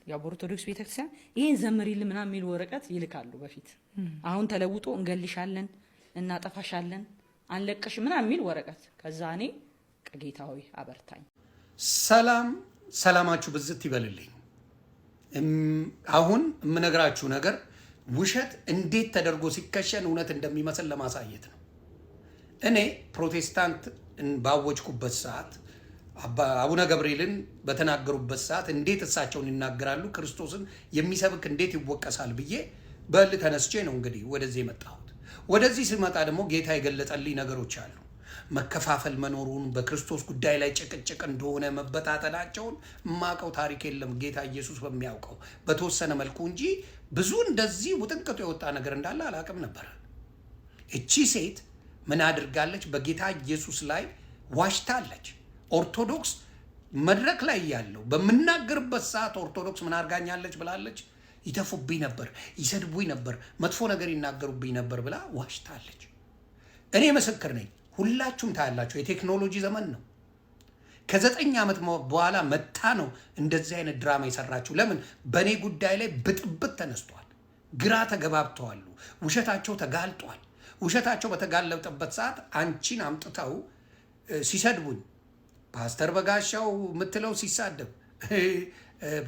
ያው ኦርቶዶክስ ቤተክርስቲያን ይሄን ዘምሪልን ምናምን የሚል ወረቀት ይልካሉ በፊት። አሁን ተለውጦ እንገልሻለን፣ እናጠፋሻለን፣ አንለቅሽ ምናምን የሚል ወረቀት። ከዛ እኔ ጌታዊ አበርታኝ። ሰላማችሁ ብዝት ይበልልኝ። አሁን የምነግራችሁ ነገር ውሸት እንዴት ተደርጎ ሲከሸን እውነት እንደሚመስል ለማሳየት ነው። እኔ ፕሮቴስታንት ባወጅኩበት ሰዓት አቡነ ገብርኤልን በተናገሩበት ሰዓት እንዴት እሳቸውን ይናገራሉ፣ ክርስቶስን የሚሰብክ እንዴት ይወቀሳል ብዬ በል ተነስቼ ነው እንግዲህ ወደዚህ የመጣሁት። ወደዚህ ስመጣ ደግሞ ጌታ የገለጠልኝ ነገሮች አሉ። መከፋፈል መኖሩን፣ በክርስቶስ ጉዳይ ላይ ጭቅጭቅ እንደሆነ መበታተናቸውን ማቀው ታሪክ የለም ጌታ ኢየሱስ በሚያውቀው በተወሰነ መልኩ እንጂ ብዙ እንደዚህ ውጥንቅጡ የወጣ ነገር እንዳለ አላቅም ነበር። እቺ ሴት ምን አድርጋለች? በጌታ ኢየሱስ ላይ ዋሽታለች። ኦርቶዶክስ መድረክ ላይ ያለው በምናገርበት ሰዓት ኦርቶዶክስ ምን አድርጋኛለች ብላለች? ይተፉብኝ ነበር፣ ይሰድቡኝ ነበር፣ መጥፎ ነገር ይናገሩብኝ ነበር ብላ ዋሽታለች። እኔ ምስክር ነኝ። ሁላችሁም ታያላችሁ። የቴክኖሎጂ ዘመን ነው። ከ9 ዓመት በኋላ መታ ነው እንደዚህ አይነት ድራማ የሰራችሁ። ለምን? በእኔ ጉዳይ ላይ ብጥብጥ ተነስቷል። ግራ ተገባብተዋል። ውሸታቸው ተጋልጧል። ውሸታቸው በተጋለጠበት ሰዓት አንቺን አምጥተው ሲሰድቡኝ፣ ፓስተር በጋሻው ምትለው ሲሳደብ፣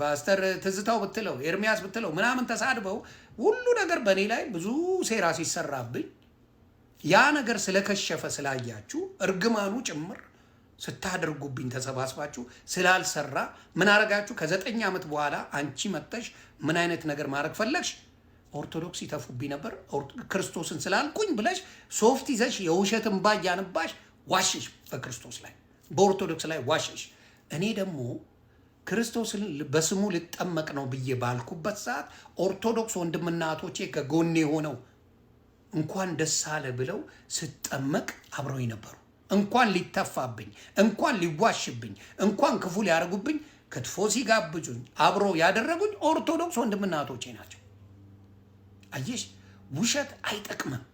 ፓስተር ትዝታው ብትለው፣ ኤርሚያስ ብትለው ምናምን ተሳድበው ሁሉ ነገር በእኔ ላይ ብዙ ሴራ ሲሰራብኝ ያ ነገር ስለከሸፈ ስላያችሁ እርግማኑ ጭምር ስታደርጉብኝ ተሰባስባችሁ ስላልሰራ ምን አረጋችሁ? ከ9 ዓመት በኋላ አንቺ መጥተሽ ምን አይነት ነገር ማድረግ ፈለግሽ? ኦርቶዶክስ ይተፉብኝ ነበር ክርስቶስን ስላልኩኝ ብለሽ ሶፍት ይዘሽ የውሸትን እንባ እያነባሽ ዋሽሽ። በክርስቶስ ላይ በኦርቶዶክስ ላይ ዋሽሽ። እኔ ደግሞ ክርስቶስን በስሙ ልጠመቅ ነው ብዬ ባልኩበት ሰዓት ኦርቶዶክስ ወንድምና እህቶቼ ከጎኔ ሆነው እንኳን ደስ አለ ብለው ስጠመቅ አብረው ነበሩ። እንኳን ሊተፋብኝ፣ እንኳን ሊዋሽብኝ፣ እንኳን ክፉ ሊያደርጉብኝ ክትፎ ሲጋብዙኝ አብረው ያደረጉኝ ኦርቶዶክስ ወንድምና እህቶቼ ናቸው። አየሽ፣ ውሸት አይጠቅምም።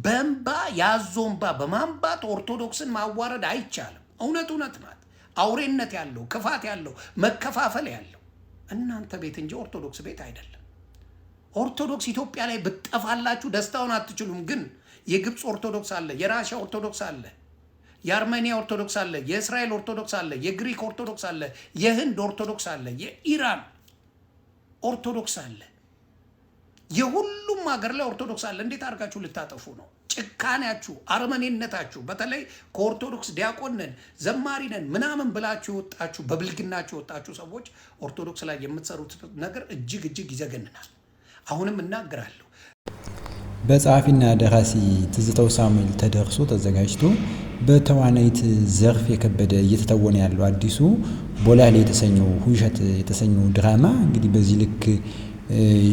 በእንባ ያዞ እንባ በማንባት ኦርቶዶክስን ማዋረድ አይቻልም። እውነት እውነት ናት። አውሬነት ያለው ክፋት ያለው መከፋፈል ያለው እናንተ ቤት እንጂ ኦርቶዶክስ ቤት አይደለም። ኦርቶዶክስ ኢትዮጵያ ላይ ብትጠፋላችሁ ደስታውን አትችሉም። ግን የግብፅ ኦርቶዶክስ አለ፣ የራሽያ ኦርቶዶክስ አለ፣ የአርሜኒያ ኦርቶዶክስ አለ፣ የእስራኤል ኦርቶዶክስ አለ፣ የግሪክ ኦርቶዶክስ አለ፣ የህንድ ኦርቶዶክስ አለ፣ የኢራን ኦርቶዶክስ አለ። የሁሉም ሀገር ላይ ኦርቶዶክስ አለ። እንዴት አድርጋችሁ ልታጠፉ ነው? ጭካኔያችሁ፣ አርመኔነታችሁ፣ በተለይ ከኦርቶዶክስ ዲያቆን ነን ዘማሪ ነን ምናምን ብላችሁ ወጣችሁ፣ በብልግናችሁ ወጣችሁ ሰዎች ኦርቶዶክስ ላይ የምትሰሩት ነገር እጅግ እጅግ ይዘገንናል። አሁንም እናገራለሁ። በጸሐፊና ደራሲ ትዝታው ሳሙኤል ተደርሶ ተዘጋጅቶ በተዋናይት ዘርፍ የከበደ እየተተወነ ያለው አዲሱ ቦላሌ የተሰኘው ውሸት የተሰኘው ድራማ እንግዲህ በዚህ ልክ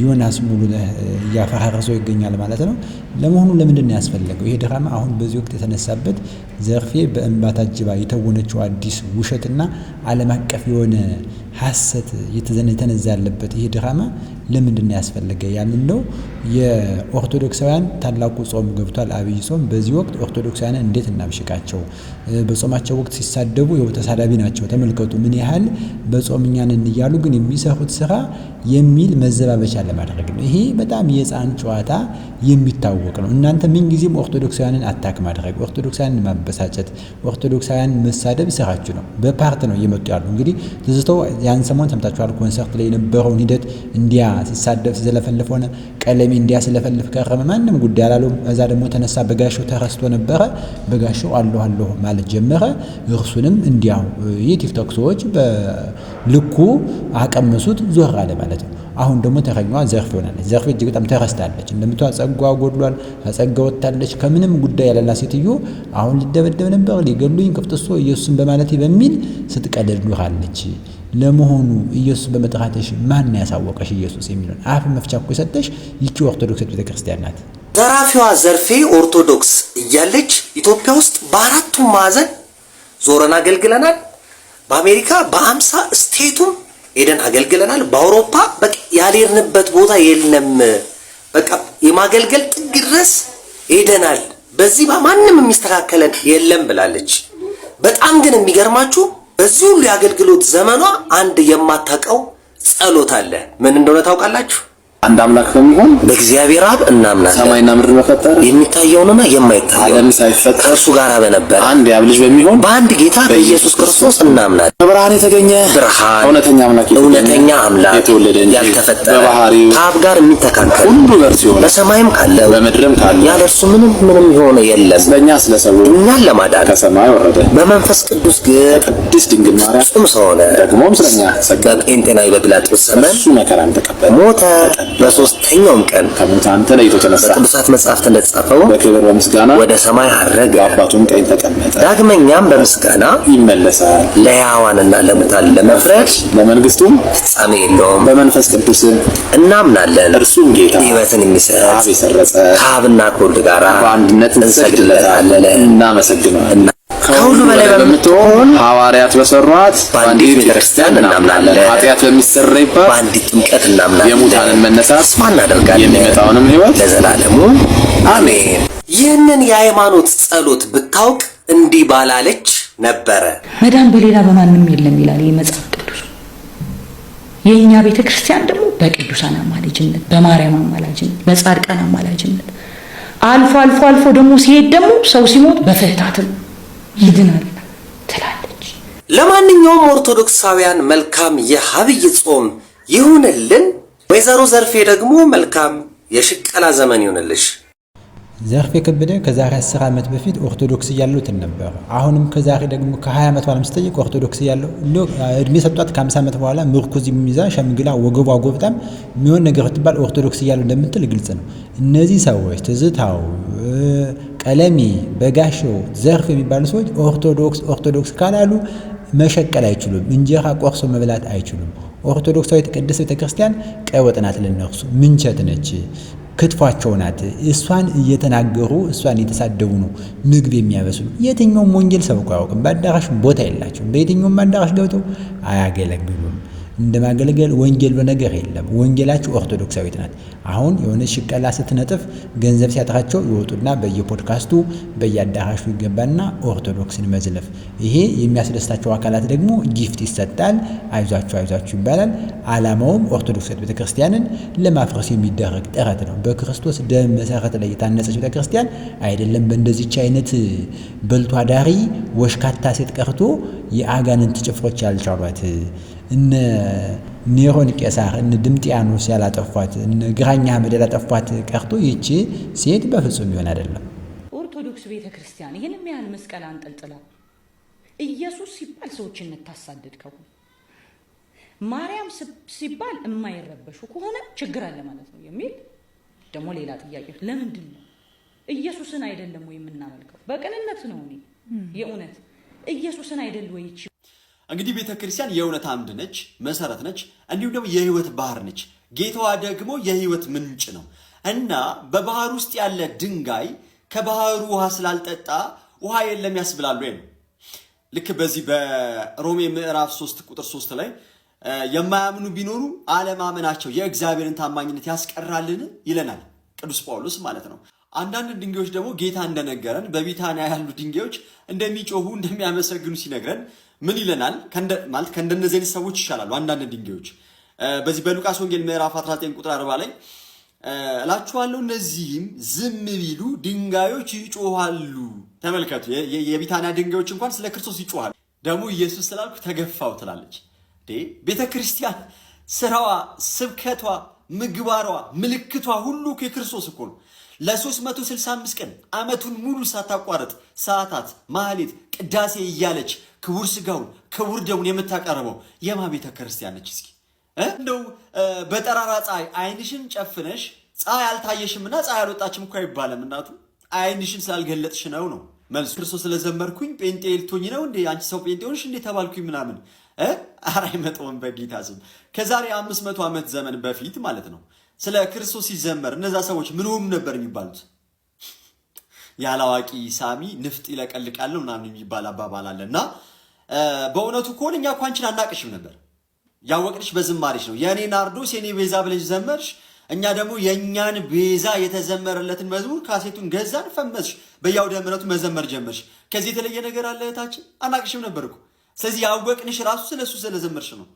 ዮናስ ሙሉ እያፈራረሰው ይገኛል ማለት ነው። ለመሆኑ ለምንድን ነው ያስፈለገው ይሄ ድራማ? አሁን በዚህ ወቅት የተነሳበት ዘርፌ በእንባ ታጅባ የተወነችው አዲስ ውሸትና ዓለም አቀፍ የሆነ ሐሰት የተነዛ ያለበት ይሄ ድራማ ለምንድን ነው ያስፈለገ? ያንን ነው የኦርቶዶክሳውያን ታላቁ ጾም ገብቷል፣ አብይ ጾም። በዚህ ወቅት ኦርቶዶክሳውያንን እንዴት እናብሽቃቸው? በጾማቸው ወቅት ሲሳደቡ ተሳዳቢ ናቸው። ተመልከቱ ምን ያህል በጾምኛ ነን እያሉ ግን የሚሰሩት ስራ የሚል መዘባበቻ ለማድረግ ነው። ይሄ በጣም የሕፃን ጨዋታ የሚታወቅ ነው። እናንተ ምን ጊዜም ኦርቶዶክሳውያንን አታክ ማድረግ፣ ኦርቶዶክሳውያንን ማበሳጨት፣ ኦርቶዶክሳውያን መሳደብ ስራችሁ ነው። በፓርት ነው እየመጡ ያሉ። እንግዲህ ትዝታው ያን ሰሞን ሰምታችኋል። ኮንሰርት ላይ የነበረውን ሂደት እንዲያ ሲሳደብ ሲዘለፈልፍ ሆነ፣ ቀለሜ እንዲያ ሲለፈልፍ ከረመ። ማንም ጉዳይ አላለውም። እዛ ደግሞ ተነሳ። በጋሻው ተረስቶ ነበረ። በጋሻው አለሁ ማለት ጀመረ። እርሱንም እንዲያው የቲክቶክ ሰዎች በልኩ አቀመሱት፣ ዞር አለ ማለት ነው። አሁን ደግሞ ተረኛዋ ዘርፌ ሆናለች። ዘርፌ እጅግ በጣም ተረስታለች። እንደምታውቁ ጸጋዋ ጎድሏል፣ ጸጋ ወጣለች። ከምንም ጉዳይ ያለላ ሴትዮ አሁን ሊደበደብ ነበር፣ ሊገሉኝ ክፍጥሶ ኢየሱስን በማለቴ በሚል ስትቀደድ ኖራለች። ለመሆኑ ኢየሱስ በመጥራትሽ ማን ያሳወቀሽ ኢየሱስ የሚለው አፍ መፍቻ እኮ የሰጠሽ ይቺ ኦርቶዶክስ ቤተክርስቲያን ናት። ዘራፊዋ ዘርፌ ኦርቶዶክስ እያለች ኢትዮጵያ ውስጥ በአራቱ ማዕዘን ዞረን አገልግለናል። በአሜሪካ በ50 ስቴቱም ሄደን አገልግለናል። በአውሮፓ በቃ ያልሄድንበት ቦታ የለም። በቃ የማገልገል ጥግ ድረስ ሄደናል። በዚህ ማንም የሚስተካከለን የለም ብላለች። በጣም ግን የሚገርማችሁ በዚህ ሁሉ የአገልግሎት ዘመኗ አንድ የማታውቀው ጸሎት አለ። ምን እንደሆነ ታውቃላችሁ? አንድ አምላክ በሚሆን በእግዚአብሔር አብ እናምናለን። ሰማይና ምድር በፈጠረ የሚታየውና የማይታየው ዓለም ሳይፈጠር ከእርሱ ጋር በነበረ አንድ የአብ ልጅ በሚሆን በአንድ ጌታ በኢየሱስ ክርስቶስ እናምናለን። በብርሃን የተገኘ ብርሃን እውነተኛ አምላክ የተወለደ እንጂ ያልተፈጠረ በባህሪው ከአብ ጋር የሚተካከል ሁሉ በእርሱ የሆነ በሰማይም ካለው በምድርም ካለው ያለ እርሱ ምንም የሆነ የለም። ስለኛ ስለ ሰዎች እኛን ለማዳን ከሰማይ ወረደ። በመንፈስ ቅዱስ ግን ቅድስት ድንግል ማርያም ፍጹም ሰው ሆነ። ደግሞም ስለኛ ተሰቀለ። በጴንጤናዊ በጲላጦስ ዘመን እሱ መከራን ተቀበለ፣ ሞተ። በሶስተኛውም ቀን ከሙታን ተለይቶ ተነሳ። በቅዱሳት መጻሕፍት እንደተጻፈው በክብር በምስጋና ወደ ሰማይ አረገ። በአባቱም ቀኝ ተቀመጠ። ዳግመኛም በምስጋና ይመለሳል፣ ለሕያዋንና ለሙታን ለመፍረድ ለመንግስቱም ፍጻሜ የለውም። በመንፈስ ቅዱስም እናምናለን። እርሱም ጌታ ሕይወትን የሚሰጥ አብ የሰረጸ ከአብና ከወልድ ጋር በአንድነት እንሰግድለታለን፣ እናመሰግነዋለን። ከሁሉ በላይ በምትሆን ሐዋርያት በሰሯት በአንዲት ቤተክርስቲያን እናምናለን። ኃጢአት በሚሰረይባት በአንዲት ጥምቀት እናምናለን። የሙታንን መነሳት ተስፋ እናደርጋለን። የሚመጣውንም ሕይወት ለዘላለሙ አሜን። ይህንን የሃይማኖት ጸሎት ብታውቅ እንዲህ ባላለች ነበረ። መዳን በሌላ በማንም የለም ይላል የመጽሐፍ ቅዱስ። የእኛ ቤተክርስቲያን ደግሞ በቅዱሳን አማላጅነት፣ በማርያም አማላጅነት፣ በጻድቃን አማላጅነት አልፎ ደግሞ ሲሄድ ደግሞ ሰው ሲሞት በፍህታትም ይድናል ትላለች። ለማንኛውም ኦርቶዶክሳውያን መልካም የዐቢይ ጾም ይሁንልን። ወይዘሮ ዘርፌ ደግሞ መልካም የሽቀላ ዘመን ይሁንልሽ። ዘርፌ ከበደ ከዛሬ 10 ዓመት በፊት ኦርቶዶክስ እያለሁ እንትን ነበር። አሁንም ከዛሬ ደግሞ ከ20 ዓመት በኋላ ስጠይቅ ኦርቶዶክስ እያለሁ እድሜ ሰጧት ከ50 ዓመት በኋላ ምርኩዝ የሚይዛ ሸምግላ ወገቧ ጎብጣም የሚሆን ነገር ትባል ኦርቶዶክስ እያለሁ እንደምትል ግልጽ ነው። እነዚህ ሰዎች ትዝታው፣ ቀለሜ፣ በጋሻው፣ ዘርፍ የሚባሉ ሰዎች ኦርቶዶክስ ካላሉ መሸቀል አይችሉም። እንጀራ ቆርሶ መብላት አይችሉም። ኦርቶዶክሳዊት ቅድስት ቤተክርስቲያን ቀይ ወጥ ናት ለነሱ፣ ምንቸት ነች፣ ክትፏቸው ናት። እሷን እየተናገሩ እሷን እየተሳደቡ ነው ምግብ የሚያበስሉ። የትኛውም ወንጌል ሰብኮ አያውቅም። በአዳራሽ ቦታ የላቸውም። በየትኛውም አዳራሽ ገብተው አያገለግሉም። እንደማገልገል ወንጌል በነገር የለም። ወንጌላቸው ኦርቶዶክሳዊት ናት። አሁን የሆነ ሽቀላ ስትነጥፍ ገንዘብ ሲያጥራቸው ይወጡና በየፖድካስቱ በየአዳራሹ ይገባና ኦርቶዶክስን መዝለፍ። ይሄ የሚያስደስታቸው አካላት ደግሞ ጊፍት ይሰጣል። አይዟችሁ ይባላል። ዓላማውም ኦርቶዶክሳዊት ቤተክርስቲያንን ለማፍረስ የሚደረግ ጥረት ነው። በክርስቶስ ደም መሰረት ላይ የታነጸች ቤተክርስቲያን አይደለም በእንደዚች አይነት በልቶ አዳሪ ወሽካታ ሴት ቀርቶ የአጋንንት ጭፍሮች ያልቻሏት እነ ኔሮን ቄሳር እነ ድምጥያኖስ ያላጠፏት እነ ግራኛ አህመድ ያላጠፏት ቀርቶ ይቺ ሴት በፍጹም ይሆን አይደለም። ኦርቶዶክስ ቤተክርስቲያን ይህንም ያህል መስቀል አንጠልጥላ ኢየሱስ ሲባል ሰዎችን እንታሳደድ ከሆነ ማርያም ሲባል የማይረበሹ ከሆነ ችግር አለ ማለት ነው የሚል ደግሞ ሌላ ጥያቄ። ለምንድን ነው ኢየሱስን አይደለም ወይ የምናመልከው? በቅንነት ነው። እኔ የእውነት ኢየሱስን አይደል ወይ? እንግዲህ ቤተክርስቲያን የእውነት አምድ ነች፣ መሰረት ነች፣ እንዲሁም ደግሞ የህይወት ባህር ነች። ጌታዋ ደግሞ የህይወት ምንጭ ነው እና በባህር ውስጥ ያለ ድንጋይ ከባህሩ ውሃ ስላልጠጣ ውሃ የለም ያስብላሉ ወይ ነው። ልክ በዚህ በሮሜ ምዕራፍ 3 ቁጥር 3 ላይ የማያምኑ ቢኖሩ አለማመናቸው የእግዚአብሔርን ታማኝነት ያስቀራልን ይለናል ቅዱስ ጳውሎስ ማለት ነው። አንዳንድ ድንጋዮች ደግሞ ጌታ እንደነገረን በቢታንያ ያሉ ድንጋዮች እንደሚጮሁ እንደሚያመሰግኑ ሲነግረን ምን ይለናል? ማለት ከእንደነዚህ አይነት ሰዎች ይሻላሉ አንዳንድ ድንጋዮች። በዚህ በሉቃስ ወንጌል ምዕራፍ 19 ቁጥር 40 ላይ እላችኋለሁ እነዚህም ዝም ቢሉ ድንጋዮች ይጮሃሉ። ተመልከቱ፣ የቢታንያ ድንጋዮች እንኳን ስለ ክርስቶስ ይጮሃሉ። ደግሞ ኢየሱስ ስላልኩ ተገፋው ትላለች። ቤተ ክርስቲያን ስራዋ፣ ስብከቷ፣ ምግባሯ፣ ምልክቷ ሁሉ የክርስቶስ እኮ ነው። ለ365 ቀን ዓመቱን ሙሉ ሳታቋረጥ ሰዓታት፣ ማህሌት፣ ቅዳሴ እያለች ክቡር ስጋውን ክቡር ደሙን የምታቀርበው የማ ቤተ ክርስቲያን ነች? እስኪ እንደው በጠራራ ፀሐይ አይንሽን ጨፍነሽ ፀሐይ አልታየሽምና ፀሐይ አልወጣችም እኮ አይባልም። እናቱ አይንሽን ስላልገለጥሽ ነው መልሱ። ክርስቶስ ስለዘመርኩኝ ጴንጤ ልትሆኝ ነው እንዴ? አንቺ ሰው ጴንጤ ሆንሽ እንዴ ተባልኩኝ ምናምን። ኧረ አይመጣውም በጌታ ስም። ከዛሬ 500 ዓመት ዘመን በፊት ማለት ነው ስለ ክርስቶስ ሲዘመር እነዛ ሰዎች ምን ሆኑ ነበር የሚባሉት? ያላዋቂ ሳሚ ንፍጥ ይለቀልቃል ምናምን የሚባል አባባል አለና በእውነቱ ከሆነ እኛ እኮ አንቺን አናቅሽም ነበር። ያወቅንሽ በዝማሬሽ ነው። የኔ ናርዶስ የኔ ቤዛ ብለሽ ዘመርሽ። እኛ ደግሞ የኛን ቤዛ የተዘመረለትን መዝሙር ካሴቱን ገዛን፣ ፈመስሽ፣ በየአውደ ምሕረቱ መዘመር ጀመርሽ። ከዚህ የተለየ ነገር አለ እህታችን? አናቅሽም ነበር እኮ። ስለዚህ ያወቅንሽ ራሱ ስለሱ ስለዘመርሽ ነው።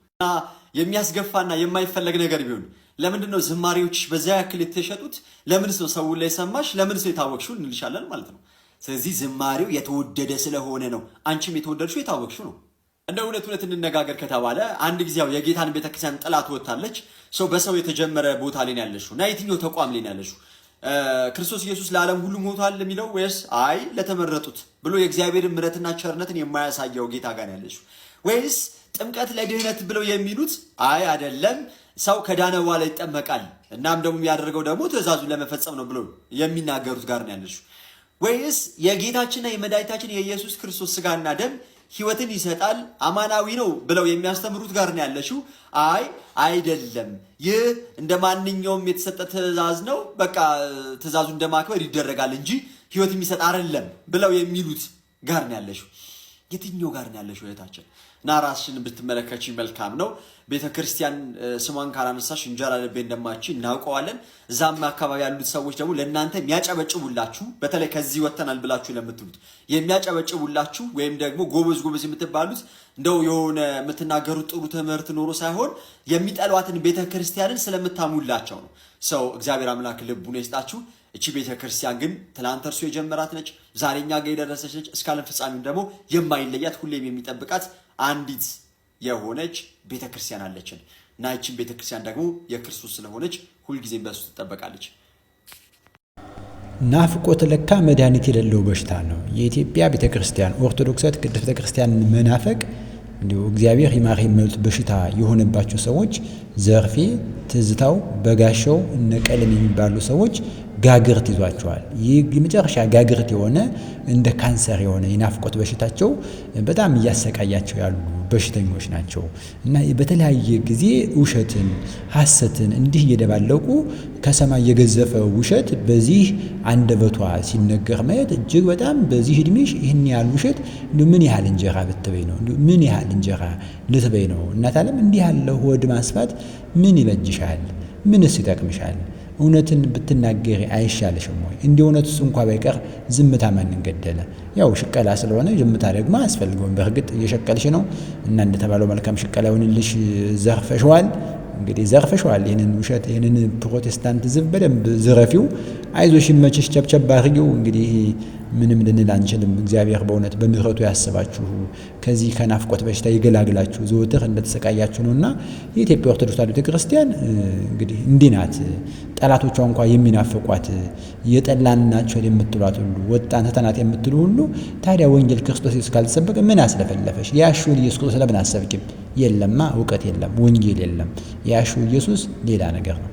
የሚያስገፋና የማይፈለግ ነገር ቢሆን ለምንድን ነው ዝማሬዎች በዛ ያክል የተሸጡት? ለምንስ ነው ሰው ላይ ሰማሽ? ለምንስ ነው የታወቅሽው እንልሻለን ማለት ነው። ስለዚህ ዝማሬው የተወደደ ስለሆነ ነው። አንቺም የተወደድሽው የታወቅሽው ነው። እንደ እውነት እንነጋገር ከተባለ አንድ ጊዜው የጌታን ቤተክርስቲያን ጥላት ወጣለች። ሰው በሰው የተጀመረ ቦታ ላይ ያለሽው እና የትኛው ተቋም ላይ ያለሽው? ክርስቶስ ኢየሱስ ለዓለም ሁሉ ሞቷል የሚለው ወይስ አይ ለተመረጡት ብሎ የእግዚአብሔርን ምሕረትና ቸርነትን የማያሳየው ጌታ ጋር ያለሽው? ወይስ ጥምቀት ለድህነት ብለው የሚሉት አይ አይደለም ሰው ከዳነ በኋላ ይጠመቃል እናም ደግሞ የሚያደርገው ደግሞ ትእዛዙን ለመፈጸም ነው ብሎ የሚናገሩት ጋር ነው ያለሽው? ወይስ የጌታችንና የመድኃኒታችን የኢየሱስ ክርስቶስ ስጋና ደም ሕይወትን ይሰጣል አማናዊ ነው ብለው የሚያስተምሩት ጋር ነው ያለሽው? አይ አይደለም ይህ እንደ ማንኛውም የተሰጠ ትእዛዝ ነው፣ በቃ ትእዛዙ እንደማክበር ይደረጋል እንጂ ሕይወት የሚሰጥ አይደለም ብለው የሚሉት ጋር ነው ያለሽው? የትኛው ጋር ነው ያለሽው እህታችን? እና ራስሽን ብትመለከቺ መልካም ነው። ቤተ ክርስቲያን ስሟን ካላነሳሽ እንጀራ ልቤ እንደማቺ እናውቀዋለን። እዛም አካባቢ ያሉት ሰዎች ደግሞ ለእናንተ የሚያጨበጭቡላችሁ፣ በተለይ ከዚህ ወተናል ብላችሁ ለምትሉት የሚያጨበጭቡላችሁ ወይም ደግሞ ጎበዝ የምትባሉት እንደው የሆነ የምትናገሩት ጥሩ ትምህርት ኖሮ ሳይሆን የሚጠሏትን ቤተ ክርስቲያንን ስለምታሙላቸው ነው። ሰው እግዚአብሔር አምላክ ልቡን ይስጣችሁ። እቺ ቤተ ክርስቲያን ግን ትላንት እርሱ የጀመራት ነች፣ ዛሬኛ ጋር የደረሰች ነች። እስከ ዓለም ፍጻሜም ደግሞ የማይለያት ሁሌም የሚጠብቃት አንዲት የሆነች ቤተ ክርስቲያን አለችን እና ይህችን ቤተ ክርስቲያን ደግሞ የክርስቶስ ስለሆነች ሁልጊዜም በእሱ ትጠበቃለች። ናፍቆት ለካ መድኃኒት የሌለው በሽታ ነው። የኢትዮጵያ ቤተ ክርስቲያን ኦርቶዶክሳዊት ቅድስት ቤተ ክርስቲያን መናፈቅ እንዲሁ እግዚአብሔር ይማር የሚሉት በሽታ የሆነባቸው ሰዎች ዘርፌ፣ ትዝታው፣ በጋሻው እነ ቀለም የሚባሉ ሰዎች ጋግርት ይዟቸዋል። ይህ የመጨረሻ ጋግርት የሆነ እንደ ካንሰር የሆነ የናፍቆት በሽታቸው በጣም እያሰቃያቸው ያሉ በሽተኞች ናቸው እና በተለያየ ጊዜ ውሸትን፣ ሐሰትን እንዲህ እየደባለቁ ከሰማይ የገዘፈ ውሸት በዚህ አንደበቷ ሲነገር ማየት እጅግ በጣም በዚህ እድሜሽ ይህን ያህል ውሸት ምን ያህል እንጀራ ብትበይ ነው? ምን ያህል እንጀራ ልትበይ ነው? እናት ዓለም እንዲህ ያለ ሆድ ማስፋት ምን ይበጅሻል? ምንስ ይጠቅምሻል? እውነትን ብትናገሪ አይሻልሽም ወይ? እንዲህ እውነቱስ እንኳ ባይቀር ዝምታ ማንን ገደለ? ያው ሽቀላ ስለሆነ ዝምታ ደግሞ አያስፈልገውም። በእርግጥ እየሸቀልሽ ነው እና እንደተባለው መልካም ሽቀላ ይሁንልሽ። ዘርፈሽዋል፣ እንግዲህ ዘርፈሽዋል። ይህንን ውሸት፣ ይህንን ፕሮቴስታንት ዝብ በደንብ ዝረፊው። አይዞሽ፣ ይመችሽ፣ ቸብቸብ አድርጊው። እንግዲህ ምንም ልንል አንችልም። እግዚአብሔር በእውነት በምሕረቱ ያስባችሁ፣ ከዚህ ከናፍቆት በሽታ ይገላግላችሁ። ዘወትር እንደተሰቃያችሁ ነውና የኢትዮጵያ ኦርቶዶክስ ተዋሕዶ ቤተክርስቲያን እንግዲህ እንዲህ ናት። ጠላቶቿ እንኳ የሚናፍቋት የጠላን ናቸው የምትሏት ሁሉ ወጣን ተናት የምትሉ ሁሉ ታዲያ ወንጌል ክርስቶስ ኢየሱስ ካልተሰበከ ምን አስለፈለፈሽ? የያሽውን ኢየሱስ ክርስቶስ ለምን አሰብኪም? የለማ እውቀት የለም፣ ወንጌል የለም። የያሽው ኢየሱስ ሌላ ነገር ነው።